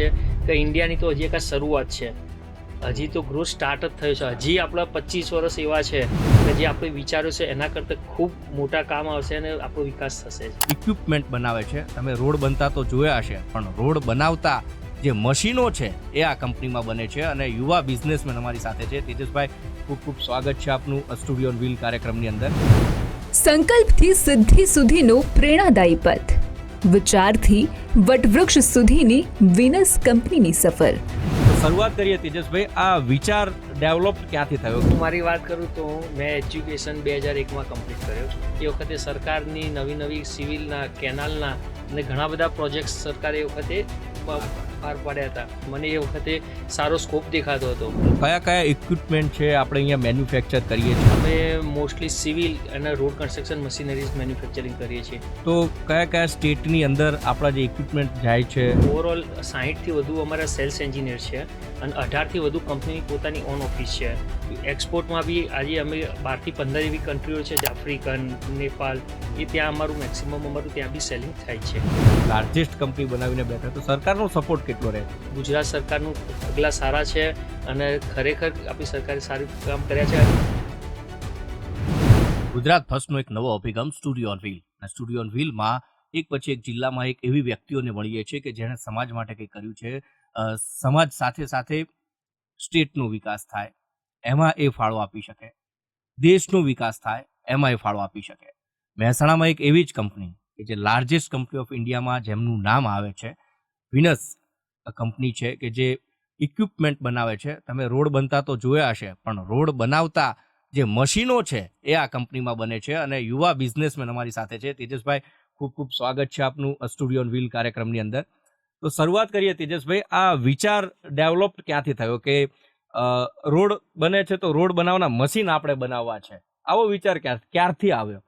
છે કે ઇન્ડિયાની તો હજી એક આ શરૂઆત છે, હજી તો ગ્રોથ સ્ટાર્ટ જ થયો છે. હજી આપણા 25 વર્ષ એવા છે કે જે આપણે વિચાર્યું છે એના કરતાં ખૂબ મોટા કામ આવશે અને આપણો વિકાસ થશે. ઇક્વિપમેન્ટ બનાવે છે, તમે રોડ બનતા તો જોયા હશે, પણ રોડ બનાવતા જે મશીનો છે એ આ કંપનીમાં બને છે. અને યુવા બિઝનેસમેન અમારી સાથે છે. તેજસભાઈ, ખૂબ ખૂબ સ્વાગત છે આપનું સ્ટુડિયો ઓન વ્હીલ કાર્યક્રમની અંદર. સંકલ્પથી સિદ્ધિ સુધીનો પ્રેરણાદાયી પથ, વિચારથી વટવૃક્ષ સુધીની વિનસ કંપનીની સફર. તો શરૂઆત કરીએ તેજસભાઈ, આ વિચાર ડેવલપ ક્યાંથી થયો? હું મારી વાત કરું તો મેં એજ્યુકેશન 2001માં કમ્પ્લીટ કર્યો. એ વખતે સરકારની નવી સિવિલના, કેનાલના અને ઘણા બધા પ્રોજેક્ટ્સ સરકારે એ વખતે બહાર પાડ્યા હતા. મને એ વખતે સારો સ્કોપ દેખાતો હતો. કયા કયા ઇક્વિપમેન્ટ છે આપણે અહીંયા મેન્યુફેક્ચર કરીએ છીએ? અમે મોસ્ટલી સિવિલ અને રોડ કન્સ્ટ્રક્શન મશીનરીઝ મેન્યુફેક્ચરિંગ કરીએ છીએ. તો કયા કયા સ્ટેટની અંદર આપણા જે ઇક્વિપમેન્ટ જાય છે? ઓવરઓલ 60થી વધુ અમારા સેલ્સ એન્જિનિયર છે અને 18થી વધુ કંપનીની પોતાની ઓન ઓફિસ છે. એક્સપોર્ટમાં બી આજે અમે 12થી 15 એવી કન્ટ્રીઓ છે, આફ્રિકન, નેપાલ, એ ત્યાં અમારું મેક્સિમમ અમારું ત્યાં બી સેલિંગ થાય છે. લાર્જેસ્ટ કંપની બનાવીને બેઠા, તો સરકારનો સપોર્ટ કેટલો રહે? ગુજરાત સરકારનું પગલાં સારા છે અને ખરેખર આપણી સરકારે સારું કામ કર્યા છે. ગુજરાત ફર્સ્ટનો એક નવો અભિગમ સ્ટુડિયો ઓન વ્હીલ. અને સ્ટુડિયો ઓન વ્હીલમાં એક પછી એક જિલ્લામાં એક એવી વ્યક્તિઓને મળીએ છીએ કે જેણે સમાજ માટે કંઈ કર્યું છે. સમાજ સાથે સાથે સ્ટેટનો વિકાસ થાય એમાં એ ફાળો આપી શકે, દેશનો વિકાસ થાય એમાં એ ફાળો આપી શકે. મહેસાણામાં એક એવી જ કંપની કે જે લાર્જેસ્ટ કંપની ઓફ ઇન્ડિયામાં જેમનું નામ આવે છે, વિનસ કંપની છે કે જે ઇક્વિપમેન્ટ બનાવે છે. તમે રોડ બનતા તો જોયા હશે, પણ રોડ બનાવતા જે મશીનો છે એ આ કંપનીમાં બને છે. અને યુવા બિઝનેસમેન અમારી સાથે છે. તેજસભાઈ, ખૂબ ખૂબ સ્વાગત છે આપનું સ્ટુડિયો ઓન વ્હીલ કાર્યક્રમની અંદર. તો શરૂઆત કરીએ તેજસભાઈ, આ વિચાર ડેવલપ ક્યાંથી થયો કે રોડ બને છે તો રોડ બનાવવાના મશીન આપણે બનાવવા છે? આવો વિચાર ક્યારથી આવ્યો?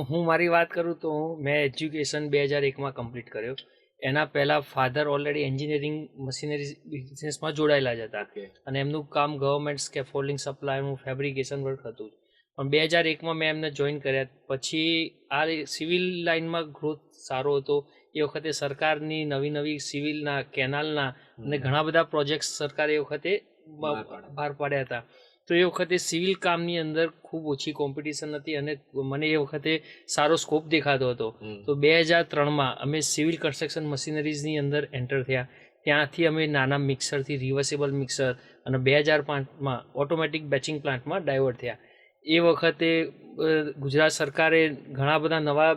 હું મારી વાત કરું તો મેં એજ્યુકેશન 2001માં કમ્પ્લીટ કર્યો. એના પહેલાં ફાધર ઓલરેડી એન્જિનિયરિંગ મશીનરી બિઝનેસમાં જોડાયેલા જ હતા અને એમનું કામ ગવર્મેન્ટ સ્કેફોલ્ડિંગ સપ્લાયનું ફેબ્રિકેશન વર્ક હતું. પણ 2001માં મેં એમને જોઈન કર્યા. પછી આ સિવિલ લાઇનમાં ગ્રોથ સારો હતો. એ વખતે સરકારની નવી સિવિલના, કેનાલના અને ઘણા બધા પ્રોજેક્ટ્સ સરકારે એ વખતે બહાર પાડ્યા હતા. તો એ વખતે સિવિલ કામની અંદર ખૂબ ઓછી કોમ્પિટિશન હતી અને મને એ વખતે સારો સ્કોપ દેખાતો હતો. તો 2003માં અમે સિવિલ કન્સ્ટ્રક્શન મશીનરીઝની અંદર એન્ટર થયા. ત્યાંથી અમે નાના મિક્સરથી રિવર્સેબલ મિક્સર અને 2005માં ઓટોમેટિક બેચિંગ પ્લાન્ટમાં ડાયવર્ટ થયા. એ વખતે ગુજરાત સરકારે ઘણા બધા નવા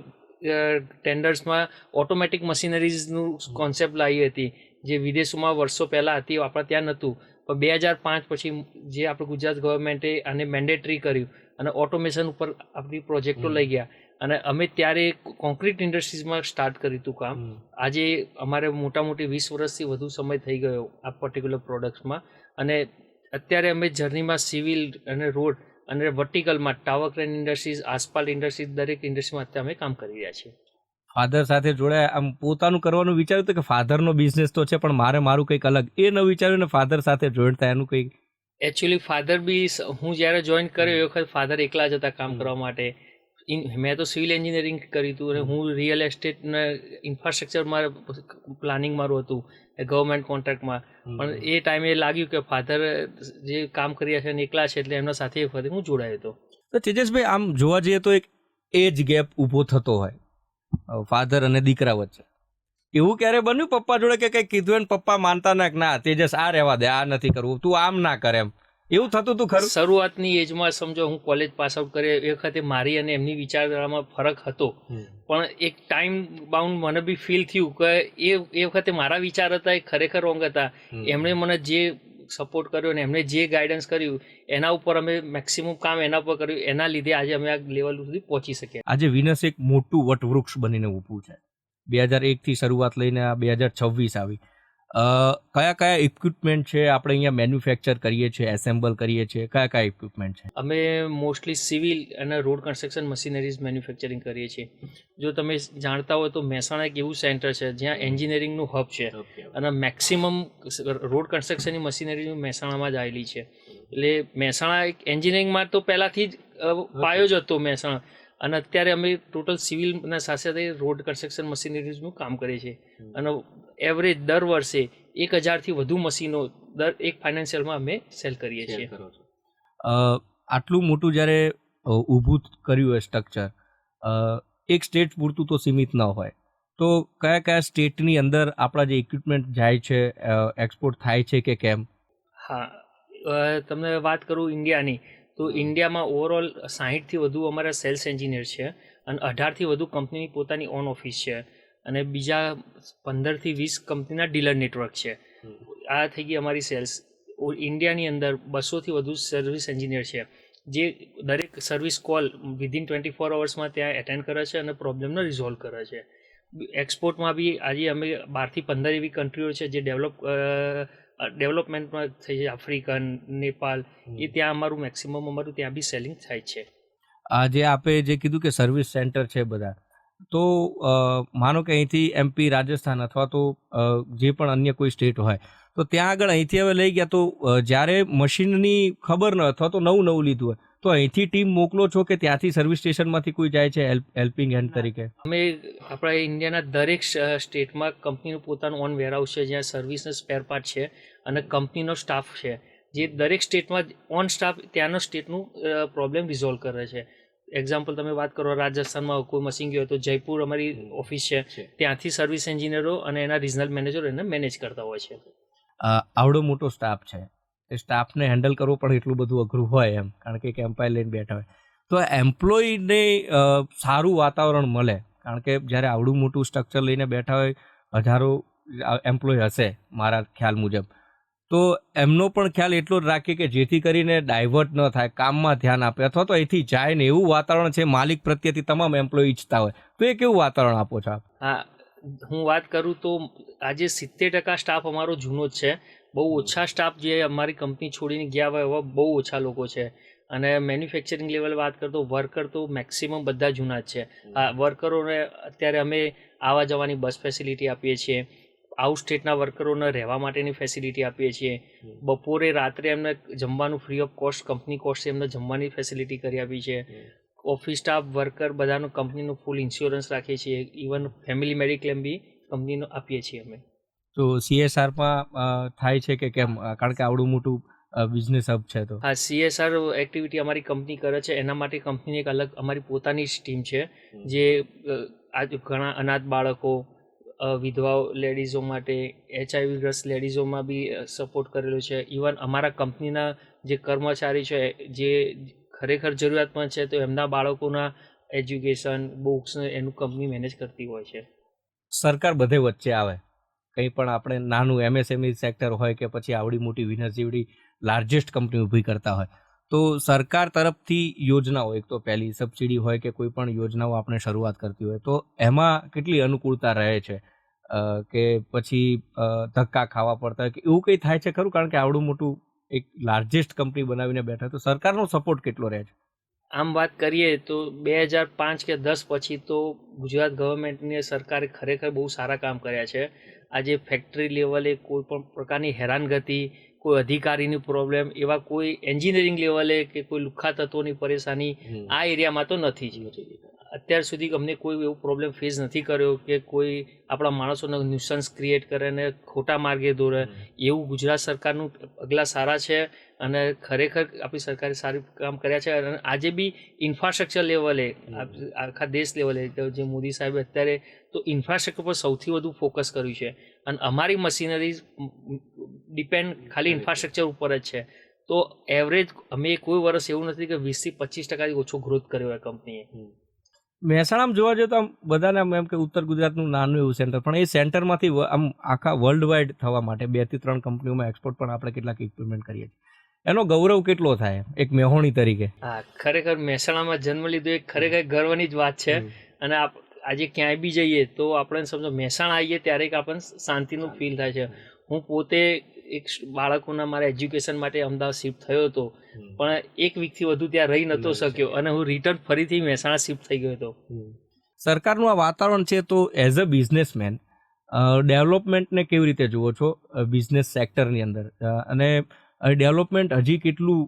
ટેન્ડર્સમાં ઓટોમેટિક મશીનરીઝનું કોન્સેપ્ટ લાવી હતી, જે વિદેશોમાં વર્ષો પહેલાં હતી, આપણા ત્યાં નહોતું. પણ 2005 પછી જે આપણું ગુજરાત ગવર્મેન્ટે આને મેન્ડેટરી કર્યું અને ઓટોમેશન ઉપર આપણી પ્રોજેક્ટો લઈ ગયા. અને અમે ત્યારે કોન્ક્રીટ ઇન્ડસ્ટ્રીઝમાં સ્ટાર્ટ કર્યું હતું કામ. આજે અમારે મોટી 20 વર્ષથી વધુ સમય થઈ ગયો આ પર્ટિક્યુલર પ્રોડક્ટ્સમાં. અને અત્યારે અમે જર્નીમાં સિવિલ અને રોડ અને વર્ટિકલમાં ટાવર ક્રેન ઇન્ડસ્ટ્રીઝ, આસપાલ્ટ ઇન્ડસ્ટ્રીઝ, દરેક ઇન્ડસ્ટ્રીમાં અત્યારે અમે કામ કરી રહ્યા છીએ. ફાધર સાથે જોડાયા, આમ પોતાનું કરવાનું વિચાર્યું હતું કે ફાધરનો બિઝનેસ તો છે પણ મારું કંઈક અલગ, એ ન વિચાર્યું ને ફાધર સાથે જોઈન થાય એનું કંઈક? એકચ્યુઅલી ફાધર બી, હું જ્યારે જોઈન કર્યો એ વખત ફાધર એકલા જ હતા કામ કરવા માટે. મેં તો સિવિલ એન્જિનિયરિંગ કર્યું હતું અને હું રિયલ એસ્ટેટના ઇન્ફ્રાસ્ટ્રક્ચરમાં પ્લાનિંગ મારું હતું ગવર્મેન્ટ કોન્ટ્રાક્ટમાં. પણ એ ટાઈમે લાગ્યું કે ફાધર જે કામ કરી રહ્યા છે અને એકલા છે એટલે એમના સાથે એ વખતે હું જોડાયો હતો. તો તેજસભાઈ, આમ જોવા જઈએ તો એક એજ ગેપ ઊભો થતો હોય ફાધર અને દીકરા વચ્ચે. એવું ક્યારે બન્યું પપ્પા જોડે કે કંઈક કીધું ને પપ્પા માનતા ના, તેજસ આ રહેવા દે, આ નથી કરવું, તું આમ ના કરે, એમ એવું થતું હતું ખરું? શરૂઆતની એજમાં સમજો હું કોલેજ પાસ આઉટ કર્યો એ વખતે મારી અને એમની વિચારધારામાં ફરક હતો. પણ એક ટાઈમ બાઉન્ડ મને બી ફીલ થયું કે એ વખતે મારા વિચાર હતા એ ખરેખર રોંગ હતા. એમણે મને જે સપોર્ટ કર્યો ને એમણે જે ગાઈડન્સ કર્યું એના ઉપર અમે મેક્સિમમ કામ એના ઉપર કર્યું. એના લીધે આજે અમે આ લેવલ સુધી પહોંચી શક્યા. આજે વિનસ એક મોટું વટવૃક્ષ બનીને ઊભું છે. 2001થી શરૂઆત લઈને આ 2026 આવી. કયા ઇક્વિપમેન્ટ છે આપણે અહીંયા મેન્યુફેક્ચર કરીએ છીએ, એસેમ્બલ કરીએ છીએ? કયા ઇક્વિપમેન્ટ છે? અમે મોસ્ટલી સિવિલ અને રોડ કન્સ્ટ્રક્શન મશીનરીઝ મેન્યુફેક્ચરિંગ કરીએ છીએ. જો તમે જાણતા હોય તો મહેસાણા એક એવું સેન્ટર છે જ્યાં એન્જિનિયરિંગનું હબ છે અને મેક્સિમમ રોડ કન્સ્ટ્રક્શનની મશીનરી મહેસાણામાં જ આવેલી છે. એટલે મહેસાણા એક એન્જિનિયરિંગમાં તો પહેલાંથી જ પાયો જ હતો મહેસાણા. અને અત્યારે અમે ટોટલ સિવિલના સાથે સાથે રોડ કન્સ્ટ્રક્શન મશીનરીઝનું કામ કરીએ છીએ. અને એવરેજ દર વર્ષે 1000થી વધુ મશીનો એક ફાઇનાન્શિયલમાં અમે સેલ કરીએ છીએ. આટલું મોટું જ્યારે ઊભું કર્યું હોય સ્ટ્રક્ચર, એક સ્ટેટ પૂરતું તો સીમિત ન હોય, તો કયા કયા સ્ટેટની અંદર આપણા જે ઇક્વિપમેન્ટ જાય છે, એક્સપોર્ટ થાય છે કે કેમ? હા, તમને વાત કરું ઇન્ડિયાની, તો ઇન્ડિયામાં ઓવરઓલ 60થી વધુ અમારા સેલ્સ એન્જિનિયર છે અને 18થી વધુ કંપનીની પોતાની ઓન ઓફિસ છે અને બીજા 15થી 20 કંપનીના ડીલર નેટવર્ક છે. આ થઈ ગઈ અમારી સેલ્સ. ઇન્ડિયાની અંદર 200થી વધુ સર્વિસ એન્જિનિયર છે જે દરેક સર્વિસ કોલ વિધિન 24 અવર્સમાં ત્યાં એટેન્ડ કરે છે અને પ્રોબ્લેમને રિઝોલ્વ કરે છે. એક્સપોર્ટમાં બી આજે અમે 12થી 15 એવી કન્ટ્રીઓ છે જે ડેવલપમેન્ટમાં થઈ છે, આફ્રિકન, નેપાલ, એ ત્યાં અમારું મેક્સિમમ અમારું ત્યાં બી સેલિંગ થાય છે. આજે આપે જે કીધું કે સર્વિસ સેન્ટર છે બધા, તો માનો કે અહીંથી MP, રાજસ્થાન અથવા તો જે પણ અન્ય કોઈ સ્ટેટ હોય, તો ત્યાં આગળ અહીંથી હવે લઈ ગયા, તો જ્યારે મશીનની ખબર ન અથવા તો નવું લીધું હોય, તો અહીંથી ટીમ મોકલો છો કે ત્યાંથી સર્વિસ સ્ટેશનમાંથી કોઈ જાય છે હેલ્પિંગ હેન્ડ તરીકે? અમે આપણા ઇન્ડિયાના દરેક સ્ટેટમાં કંપનીનું પોતાનું ઓન વેરહાઉસ છે જ્યાં સર્વિસનો સ્પેર પાર્ટ છે અને કંપનીનો સ્ટાફ છે જે દરેક સ્ટેટમાં ઓન સ્ટાફ ત્યાંનો સ્ટેટનું પ્રોબ્લેમ રિઝોલ્વ કરે છે. એક્ઝામ્પલ તમે વાત કરો, રાજસ્થાનમાં કોઈ મશીન ગયો તો જયપુર અમારી ઓફિસ છે, ત્યાંથી સર્વિસ એન્જિનિયરો અને એના રિજનલ મેનેજરો એને મેનેજ કરતા હોય છે. આવડો મોટો સ્ટાફ છે, એ સ્ટાફને હેન્ડલ કરવો પણ એટલું બધું અઘરું હોય એમ, કારણ કે એક એમ્પ્લોય લઈને બેઠા હોય, તો એમ્પ્લોયને સારું વાતાવરણ મળે, કારણ કે જ્યારે આવડું મોટું સ્ટ્રક્ચર લઈને બેઠા હોય, હજારો એમ્પ્લોય હશે મારા ખ્યાલ મુજબ, તો એમનો પણ ખ્યાલ એટલો જ રાખે કે જેથી કરીને ડાયવર્ટ ન થાય, કામમાં ધ્યાન આપે, અથવા તો અહીંથી જાય ને એવું વાતાવરણ છે માલિક પ્રત્યેથી તમામ એમ્પ્લોય ઈચ્છતા હોય, તો એ કેવું વાતાવરણ આપો છો આપ? હા, હું વાત કરું તો આજે 70% સ્ટાફ અમારો જૂનો જ છે. બહુ ઓછા સ્ટાફ જે અમારી કંપની છોડીને ગયા હોય એવા બહુ ઓછા લોકો છે. અને મેન્યુફેક્ચરિંગ લેવલ વાત કરતો વર્કર તો મેક્સિમમ બધા જૂના જ છે. આ વર્કરોને અત્યારે અમે આવવા જવાની બસ ફેસિલિટી આપીએ છીએ, આઉટ સ્ટેટના વર્કરોને રહેવા માટેની ફેસિલિટી આપીએ છીએ, બપોરે રાત્રે એમને જમવાનું free of cost company cost એમને જમવાની ફેસિલિટી કરી આપી છે. ઓફિસ સ્ટાફ, વર્કર બધાનું કંપનીનું ફૂલ ઇન્સ્યોરન્સ રાખીએ છીએ, ઇવન ફેમિલી મેડિક્લેમ બી કંપનીનો આપીએ છીએ અમે. તો CSRમાં થાય છે કે કેમ, કારણ કે આવડું મોટું બિઝનેસ હબ છે તો? હા, CSR એક્ટિવિટી અમારી કંપની કરે છે. એના માટે કંપનીની એક અલગ અમારી પોતાની જ ટીમ છે જે આજ ઘણા અનાથ બાળકો, વિધવાઓ લેડીઝો માટે, HIV ગ્રસ્ત લેડીઝોમાં બી સપોર્ટ કરેલો છે. ઇવન અમારા કંપનીના જે કર્મચારી છે જે ખરેખર જરૂરિયાતમંદ છે તો એમના બાળકોના એજ્યુકેશન, બુક્સ એનું કંપની મેનેજ કરતી હોય છે. સરકાર બધે વચ્ચે આવે, કંઈ પણ આપણે નાનું MSME સેક્ટર હોય કે પછી આવડી મોટી વિનર જેવડી લાર્જેસ્ટ કંપની ઊભી કરતા હોય, તો સરકાર તરફથી યોજનાઓ, એક તો પહેલી સબસિડી હોય કે કોઈ પણ યોજનાઓ આપણે શરૂઆત કરતી હોય, તો એમાં કેટલી અનુકૂળતા રહે છે કે પછી ધક્કા ખાવા પડતા હોય કે એવું કંઈ થાય છે ખરું? કારણ કે આવડું મોટું એક લાર્જેસ્ટ કંપની બનાવીને બેઠા, તો સરકારનો સપોર્ટ કેટલો રહે છે? આમ વાત કરીએ તો 2005 કે 10 પછી તો ગુજરાત ગવર્મેન્ટની સરકારે ખરેખર બહુ સારા કામ કર્યા છે. આજે ફેક્ટરી લેવલે કોઈ પણ પ્રકારની હેરાનગતિ, કોઈ અધિકારીની પ્રોબ્લેમ, એવા કોઈ એન્જિનિયરિંગ લેવલે કે કોઈ લુખ્ખા તત્વોની પરેશાની આ એરિયામાં તો નથી જ. અત્યાર સુધી અમને કોઈ એવો પ્રોબ્લેમ ફેસ નથી કર્યો કે કોઈ આપણા માણસોને ન્યુસન્સ ક્રિએટ કરે ને ખોટા માર્ગે દોરે. એવું ગુજરાત સરકારનું પગલાં સારા છે અને ખરેખર આપણી સરકારે સારું કામ કર્યા છે. અને આજે બી ઇન્ફ્રાસ્ટ્રક્ચર લેવલે, આખા દેશ લેવલે જે મોદી સાહેબે અત્યારે તો ઇન્ફ્રાસ્ટ્રક્ચર પર સૌથી વધુ ફોકસ કર્યું છે અને અમારી મશીનરી ડિપેન્ડ ખાલી ઇન્ફ્રાસ્ટ્રક્ચર ઉપર જ છે. તો એવરેજ અમે કોઈ વર્ષ એવું નથી કે 20થી 25% ઓછો ગ્રોથ કર્યો હોય કંપનીએ. મહેસાણામાં જોવા જઈએ તો આમ બધાને એમ કે ઉત્તર ગુજરાતનું નાનું એવું સેન્ટર, પણ એ સેન્ટરમાંથી આમ આખા વર્લ્ડ વાઇડ થવા માટે 2 થી 3 કંપનીઓમાં એક્સપોર્ટ પણ આપણે કેટલાક ઇક્વિપમેન્ટ કરીએ છીએ, એનો ગૌરવ કેટલો થાય એક મેહોણી તરીકે? હા, ખરેખર મહેસાણામાં જન્મ લીધો એક ખરેખર ગર્વની જ વાત છે. અને આજે ક્યાંય બી જઈએ તો આપણે સમજો મહેસાણા આવીએ ત્યારે એક આપણને શાંતિનું ફીલ થાય છે. હું પોતે એક બાળકોના મારા એજ્યુકેશન માટે અમદાવાદ શિફ્ટ થયો હતો, પણ એક વીકથી વધુ ત્યાં રહી નહોતો શક્યો અને હું રિટર્ન ફરીથી મહેસાણા શિફ્ટ થઈ ગયો હતો. સરકારનું આ વાતાવરણ છે, તો એઝ અ બિઝનેસમેન ડેવલપમેન્ટને કેવી રીતે જુઓ છો બિઝનેસ સેક્ટરની અંદર, અને ડેવલપમેન્ટ હજી કેટલું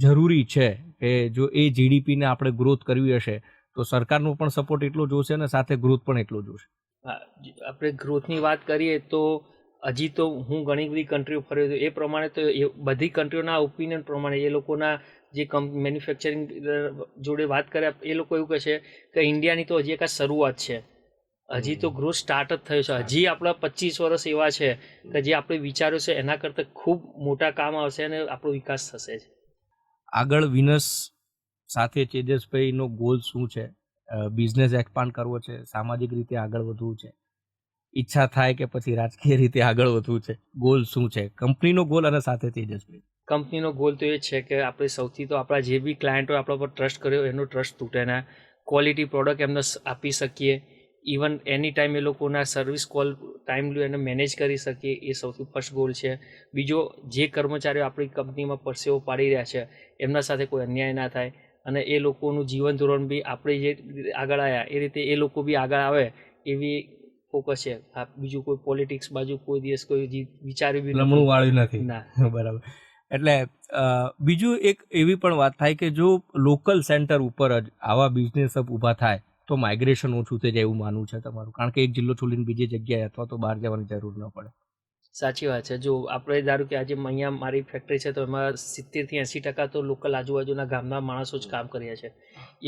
જરૂરી છે કે જો એ GDPને આપણે ગ્રોથ કરવી હશે તો સરકારનો પણ સપોર્ટ એટલો જોશે અને સાથે ગ્રોથ પણ એટલો જોશે? આપણે ગ્રોથની વાત કરીએ તો હજી તો હું ઘણી બધી કન્ટ્રીઓ ફર્યો છું, એ પ્રમાણે તો બધી કન્ટ્રીઓના ઓપિનિયન પ્રમાણે એ લોકોના જે મેન્યુફેક્ચરિંગ જોડે વાત કરે એ લોકો એવું કહે છે કે ઇન્ડિયાની તો હજી એક આ શરૂઆત છે, હજી તો ગ્રોથ સ્ટાર્ટ જ થયો છે, હજી આપણા 25 વર્ષ એવા છે કે જે આપણે વિચાર્યું છે એના કરતાં ખૂબ મોટા કામ આવશે અને આપણો વિકાસ થશે. આગળ વિનસ સાથે તેજસભાઈનો ગોલ શું છે? બિઝનેસ એક્સપાન્ડ કરવો છે, સામાજિક રીતે આગળ વધવું છે, ઈચ્છા થાય કે પછી રાજકીય રીતે આગળ વધવું છે? ગોલ શું છે કંપનીનો ગોલ અને સાથે તેજસભાઈ? કંપનીનો ગોલ તો એ જ છે કે આપણે સૌથી તો આપણા જે બી ક્લાયન્ટો આપણા પર ટ્રસ્ટ કર્યો એનો ટ્રસ્ટ તૂટે ના, ક્વોલિટી પ્રોડક્ટ એમને આપી શકીએ, ઇવન એની ટાઈમ એ લોકોના સર્વિસ કોલ ટાઈમલી એને મેનેજ કરી શકીએ, એ સૌથી ફર્સ્ટ ગોલ છે. બીજો, જે કર્મચારીઓ આપણી કંપનીમાં પરસેવો પાડી રહ્યા છે એમના સાથે કોઈ અન્યાય ના થાય અને એ લોકોનું જીવન ધોરણ બી આપણે જે આગળ આવ્યા એ રીતે એ લોકો બી આગળ આવે એવી ફોકસ છે. બીજું કોઈ પોલિટિક્સ બાજુ કોઈ દિવસ કોઈ વિચાર્યું બી લમણું વાળ્યું નથી ના. બરાબર. એટલે બીજું એક એવી પણ વાત થાય કે જો લોકલ સેન્ટર ઉપર જ આવા બિઝનેસ ઊભા થાય તો માઇગ્રેશન ઓછું થઈ જાય એવું માનવું છે તમારું? કારણ કે એક જિલ્લો છોડીને બીજી જગ્યાએ અથવા તો બહાર જવાની જરૂર ન પડે. સાચી વાત છે. જો આપણે ધારો કે આજે અહીંયા મારી ફેક્ટરી છે તો એમાં 70 થી 80% તો લોકલ આજુબાજુના ગામના માણસો જ કામ કરીએ છે.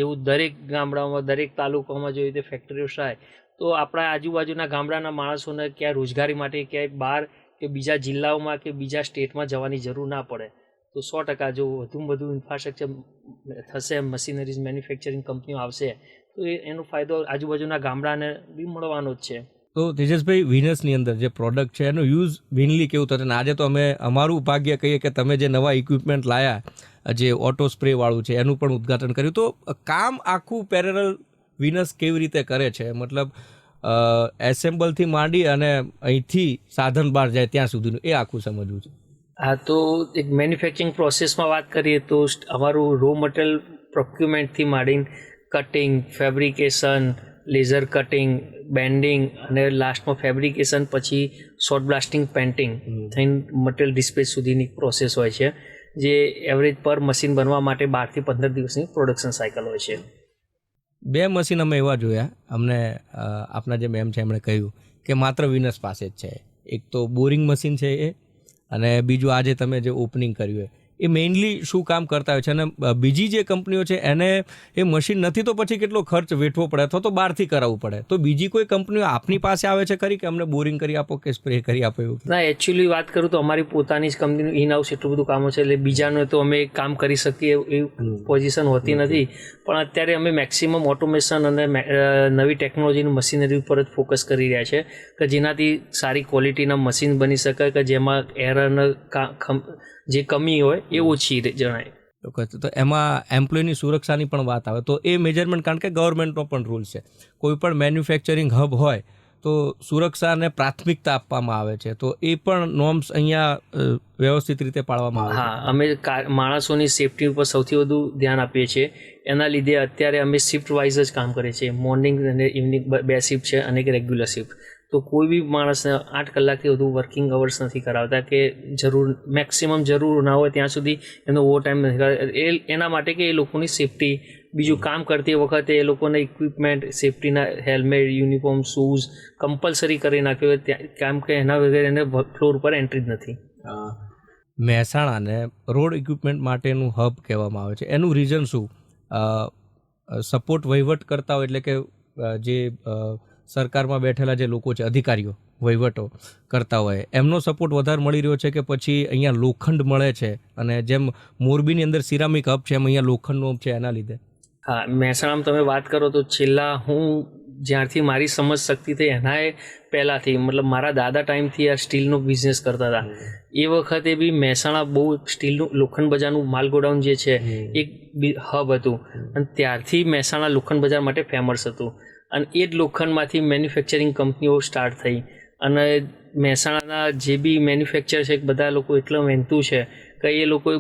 એવું દરેક ગામડાઓમાં દરેક તાલુકામાં જો રીતે ફેક્ટરીઓ થાય તો આપણા આજુબાજુના ગામડાના માણસોને ક્યાંય રોજગારી માટે ક્યાંય બહાર કે બીજા જિલ્લાઓમાં કે બીજા સ્ટેટમાં જવાની જરૂર ના પડે. તો 100% જો વધુમાં વધુ ઇન્ફ્રાસ્ટ્રક્ચર થશે, મશીનરીઝ મેન્યુફેક્ચરિંગ કંપનીઓ આવશે તો એનો ફાયદો આજુબાજુના ગામડાને બી મળવાનો જ છે. તો તેજસભાઈ, વિનસની અંદર જે પ્રોડક્ટ છે એનો યુઝ મેઇનલી કેવું થશે? અને આજે તો અમે અમારું ભાગ્ય કહીએ કે તમે જે નવા ઇક્વિપમેન્ટ લાયા, જે ઓટો સ્પ્રે વાળું છે એનું પણ ઉદ્ઘાટન કર્યું, તો કામ આખું પેરેલલ વિનસ કેવી રીતે કરે છે? મતલબ એસેમ્બલથી માંડી અને અહીંથી સાધન બહાર જાય ત્યાં સુધીનું એ આખું સમજવું છે. હા, તો એક મેન્યુફેક્ચરિંગ પ્રોસેસમાં વાત કરીએ તો અમારું રો મટીરિયલ પ્રોક્યુરમેન્ટથી માંડીને cutting, fabrication, laser cutting, bending અને લાસ્ટમાં ફેબ્રિકેશન, પછી શોર્ટ બ્લાસ્ટિંગ, પેન્ટિંગ થઈને મટીરિયલ ડિસ્પેચ સુધીની પ્રોસેસ હોય છે, જે એવરેજ પર મશીન બનવા માટે 12 થી 15 દિવસની પ્રોડક્શન સાયકલ હોય છે. 2 મશીન અમે એવા જોયા, અમને આપના જે મેમ છે એમણે કહ્યું કે માત્ર વિનસ પાસે જ છે. એક તો બોરિંગ મશીન છે એ, અને બીજું આજે તમે જે ઓપનિંગ કર્યું એ મેઇનલી શું કામ કરતા હોય છે? અને બીજી જે કંપનીઓ છે એને એ મશીન નથી તો પછી કેટલો ખર્ચ વેઠવો પડે અથવા તો બહારથી કરાવવું પડે. તો બીજી કોઈ કંપનીઓ આપની પાસે આવે છે ખરી કે અમને બોરિંગ કરી આપો કે સ્પ્રે કરી આપો એવું? ના, એકચ્યુઅલી વાત કરું તો અમારી પોતાની જ કંપનીનું ઇન હાઉસ એટલું બધું કામો છે એટલે બીજાનું તો અમે કામ કરી શકીએ એવી પોઝિશન હોતી નથી. પણ અત્યારે અમે મેક્સિમમ ઓટોમેશન અને નવી ટેકનોલોજીનું મશીનરી ઉપર જ ફોકસ કરી રહ્યા છે કે જેનાથી સારી ક્વોલિટીના મશીન બની શકે કે જેમાં એરર જે કમી હોય એ ઓછી જણાય. તો એમાં એમ્પ્લોયની સુરક્ષાની પણ વાત આવે તો એ મેજરમેન્ટ, કારણ કે ગવર્મેન્ટનો પણ રૂલ છે, કોઈ પણ મેન્યુફેક્ચરિંગ હબ હોય તો સુરક્ષાને પ્રાથમિકતા આપવામાં આવે છે, તો એ પણ નોર્મ્સ અહીંયા વ્યવસ્થિત રીતે પાળવામાં આવે છે. હા, અમે માણસોની સેફટી ઉપર સૌથી વધુ ધ્યાન આપીએ છીએ. એના લીધે અત્યારે અમે શિફ્ટ વાઇઝ જ કામ કરીએ છીએ. મોર્નિંગ અને ઇવનિંગ 2 શિફ્ટ છે અને એક રેગ્યુલર શિફ્ટ. તો કોઈ બી માણસને 8 કલાકથી વધુ વર્કિંગ અવર્સ નથી કરાવતા કે જરૂર મેક્સિમમ જરૂર ના હોય ત્યાં સુધી એનો ઓવર ટાઈમ નથી કરાવતા. એના માટે કે એ લોકોની સેફટી, બીજું કામ કરતી વખતે એ લોકોને ઇક્વિપમેન્ટ, સેફટીના હેલ્મેટ, યુનિફોર્મ, શૂઝ કમ્પલસરી કરી નાખ્યું ત્યાં, કામ કે એના વગર એને ફ્લોર પર એન્ટ્રી જ નથી. મહેસાણાને રોડ ઇક્વિપમેન્ટ માટેનું હબ કહેવામાં આવે છે, એનું રીઝન શું? સપોર્ટ વહીવટ કરતા હોય એટલે કે જે સરકારમાં બેઠેલા જે લોકો છે, અધિકારીઓ વહીવટો કરતા હોય, એમનો સપોર્ટ વધારે મળી રહ્યો છે કે પછી અહીંયા લોખંડ મળે છે અને જેમ મોરબીની અંદર સિરામિક હબ છે એમ અહીંયા લોખંડનો હબ છે એના લીધે? હા, મહેસાણામાં તમે વાત કરો તો છેલ્લા હું જ્યારથી મારી સમજ શક્તિ થઈ એના પહેલાંથી, મતલબ મારા દાદા ટાઈમથી આ સ્ટીલનો બિઝનેસ કરતા હતા. એ વખતે બી મહેસાણા બહુ સ્ટીલનું લોખંડ બજારનું માલ ગોડાઉન જે છે એક હબ હતું અને ત્યારથી મહેસાણા લોખંડ બજાર માટે ફેમસ હતું. અને એ જ લોખંડમાંથી મેન્યુફેક્ચરિંગ કંપનીઓ સ્ટાર્ટ થઈ અને મહેસાણાના જે બી મેન્યુફેક્ચર છે બધા લોકો એટલો મહેનતુ છે કે એ લોકો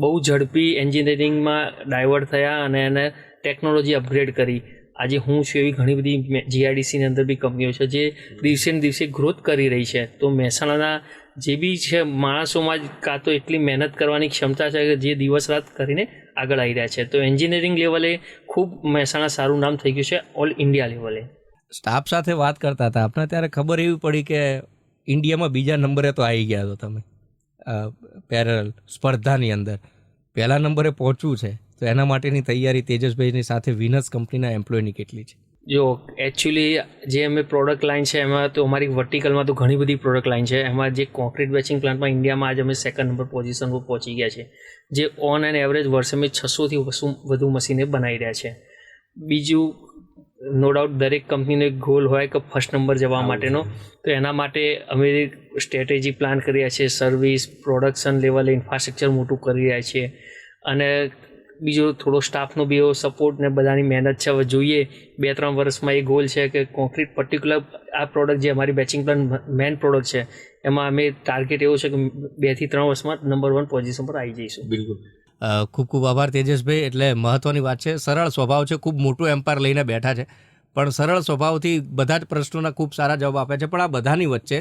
બહુ ઝડપી એન્જિનિયરિંગમાં ડાયવર્ટ થયા અને એને ટેકનોલોજી અપગ્રેડ કરી. આજે હું છું એવી ઘણી બધી જીઆઈડીસીની અંદર બી કંપનીઓ છે જે દિવસે ને દિવસે ગ્રોથ કરી રહી છે. તો મહેસાણાના જે બી છે માણસોમાં જ કાં તો એટલી મહેનત કરવાની ક્ષમતા છે કે જે દિવસ રાત કરીને આગળ આવી રહ્યા છે. તો એન્જિનિયરિંગ લેવલે ખૂબ મહેસાણા સારું નામ થઈ ગયું છે ઓલ ઇન્ડિયા લેવલે. સ્ટાફ સાથે વાત કરતા હતા આપણે ત્યારે ખબર એવી પડી કે ઇન્ડિયામાં બીજા નંબરે તો આવી ગયા છો તમે પેરેલલ સ્પર્ધાની અંદર. પહેલા નંબરે પહોંચવું છે તો એના માટેની તૈયારી તેજસભાઈની સાથે વિનસ કંપનીના એમ્પ્લોયની કેટલી છે? જો એકચ્યુઅલી જે અમે પ્રોડક્ટ લાઇન છે એમાં તો અમારી વર્ટિકલમાં તો ઘણી બધી પ્રોડક્ટ લાઇન છે. એમાં જે કોન્ક્રીટ બેચિંગ પ્લાન્ટમાં ઇન્ડિયામાં આજે અમે સેકન્ડ નંબર પોઝિશન પર પહોંચી ગયા છે, જે ઓન એન્ડ એવરેજ વર્ષે અમે 600થી વધુ મશીને બનાવી રહ્યા છે. બીજું, નો ડાઉટ દરેક કંપનીનો એક ગોલ હોય કે ફર્સ્ટ નંબર જવા માટેનો, તો એના માટે અમે સ્ટ્રેટેજી પ્લાન કરી રહ્યા છીએ, સર્વિસ પ્રોડક્શન લેવલે ઇન્ફ્રાસ્ટ્રક્ચર મોટું કરી રહ્યા છીએ. અને બીજો થોડો સ્ટાફનો બી એવો સપોર્ટ ને બધાની મહેનત છે. હવે જોઈએ 2-3 વર્ષમાં એ ગોલ છે કે કોન્ક્રીટ પર્ટિક્યુલર આ પ્રોડક્ટ જે અમારી બેચિંગ પ્લાન મેન પ્રોડક્ટ છે એમાં અમે ટાર્ગેટ એવું છે કે 2 થી 3 વર્ષમાં નંબર 1 પોઝિશન પર આવી જઈશું. બિલકુલ. ખૂબ ખૂબ આભાર તેજસભાઈ. એટલે મહત્ત્વની વાત છે, સરળ સ્વભાવ છે, ખૂબ મોટું એમ્પાયર લઈને બેઠા છે, પણ સરળ સ્વભાવથી બધા જ પ્રશ્નોના ખૂબ સારા જવાબ આપ્યા છે. પણ આ બધાની વચ્ચે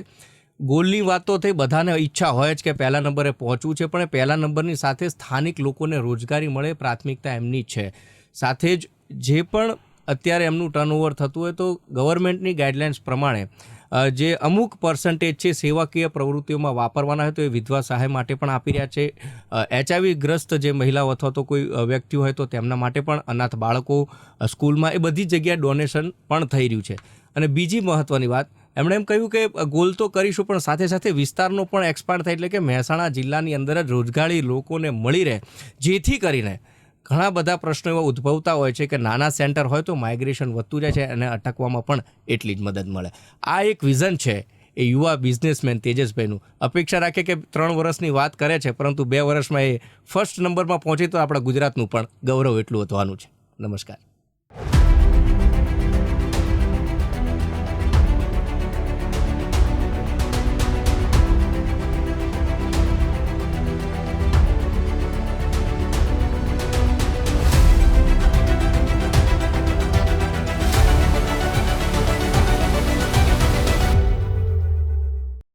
ગોલની વાત તો થઈ, બધાને ઈચ્છા હોય જ કે પહેલા નંબરે પહોંચવું છે, પણ પહેલા નંબરની સાથે સ્થાનિક લોકોને રોજગારી મળે, પ્રાથમિકતા એમની જ છે. સાથે જ જે પણ અત્યારે એમનું ટર્નઓવર થતું હોય તો ગવર્મેન્ટની ગાઈડલાઇન્સ પ્રમાણે જે અમુક પર્સન્ટેજ છે સેવાકીય પ્રવૃત્તિઓમાં વાપરવાના હોય તો એ વિધવા સહાય માટે પણ આપી રહ્યા છે. HIV ગ્રસ્ત જે મહિલાઓ અથવા તો કોઈ વ્યક્તિ હોય તો તેમના માટે પણ, અનાથ બાળકો સ્કૂલમાં, એ બધી જગ્યાએ ડોનેશન પણ થઈ રહ્યું છે. અને બીજી મહત્ત્વની વાત, એમણે એમ કહ્યું કે ગોલ તો કરીશું પણ સાથે સાથે વિસ્તારનો પણ એક્સપાન્ડ થાય, એટલે કે મહેસાણા જિલ્લાની અંદર જ રોજગારી લોકોને મળી રહે, જેથી કરીને ઘણા બધા પ્રશ્નો એવા ઉદ્ભવતા હોય છે કે નાના સેન્ટર હોય તો માઇગ્રેશન વધતું જાય છે અને અટકવામાં પણ એટલી જ મદદ મળે. આ એક વિઝન છે એ યુવા બિઝનેસમેન તેજસભાઈનું. અપેક્ષા રાખે કે 3 વર્ષની વાત કરે છે, પરંતુ 2 વર્ષમાં એ ફર્સ્ટ નંબરમાં પહોંચે તો આપણા ગુજરાતનું પણ ગૌરવ એટલું વધવાનું છે. નમસ્કાર.